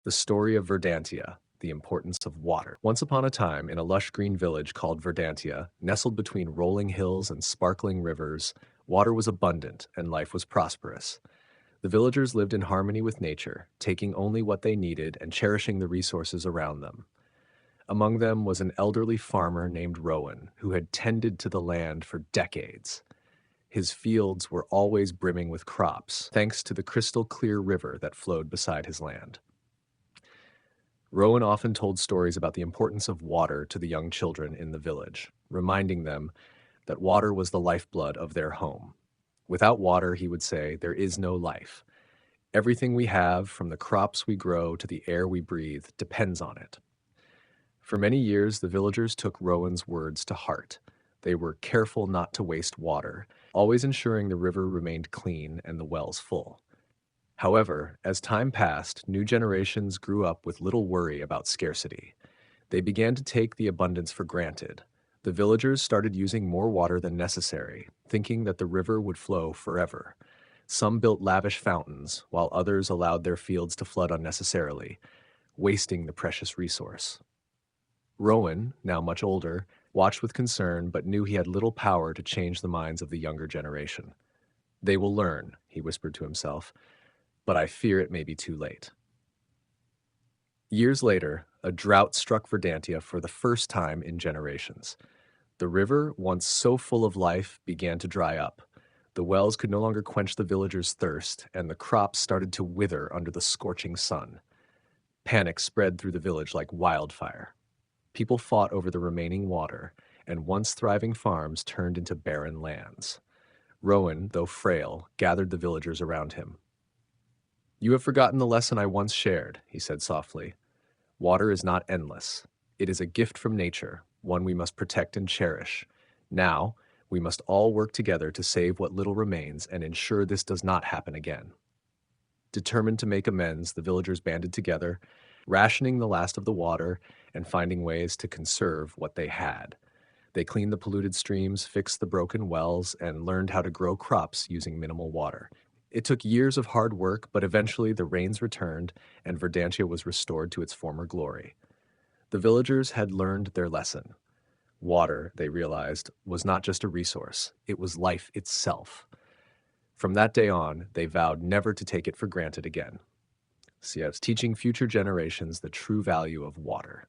The story of Verdantia, the importance of water. Once upon a time, in a lush green village called Verdantia, nestled between rolling hills and sparkling rivers, water was abundant and life was prosperous. The villagers lived in harmony with nature, taking only what they needed and cherishing the resources around them. Among them was an elderly farmer named Rowan, who had tended to the land for decades. His fields were always brimming with crops, thanks to the crystal clear river that flowed beside his land. Rowan often told stories about the importance of water to the young children in the village, reminding them that water was the lifeblood of their home. Without water, he would say, there is no life. Everything we have, from the crops we grow to the air we breathe, depends on it. For many years, the villagers took Rowan's words to heart. They were careful not to waste water, always ensuring the river remained clean and the wells full. However, as time passed, new generations grew up with little worry about scarcity. They began to take the abundance for granted. The villagers started using more water than necessary, thinking that the river would flow forever. Some built lavish fountains, while others allowed their fields to flood unnecessarily, wasting the precious resource. Rowan, now much older, watched with concern but knew he had little power to change the minds of the younger generation. They will learn, he whispered to himself, but I fear it may be too late. Years later, a drought struck Verdantia for the first time in generations. The river, once so full of life, began to dry up. The wells could no longer quench the villagers' thirst, and the crops started to wither under the scorching sun. Panic spread through the village like wildfire. People fought over the remaining water, and once thriving farms turned into barren lands. Rowan, though frail, gathered the villagers around him. "You have forgotten the lesson I once shared," he said softly. "Water is not endless. It is a gift from nature, one we must protect and cherish. Now, we must all work together to save what little remains and ensure this does not happen again." Determined to make amends, the villagers banded together, rationing the last of the water and finding ways to conserve what they had. They cleaned the polluted streams, fixed the broken wells, and learned how to grow crops using minimal water. It took years of hard work, but eventually the rains returned and Verdantia was restored to its former glory. The villagers had learned their lesson. Water, they realized, was not just a resource, it was life itself. From that day on, they vowed never to take it for granted again. So yes, teaching future generations the true value of water.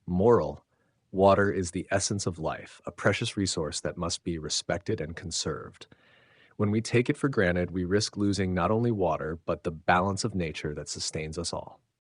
Moral: water is the essence of life, a precious resource that must be respected and conserved. When we take it for granted, we risk losing not only water, but the balance of nature that sustains us all.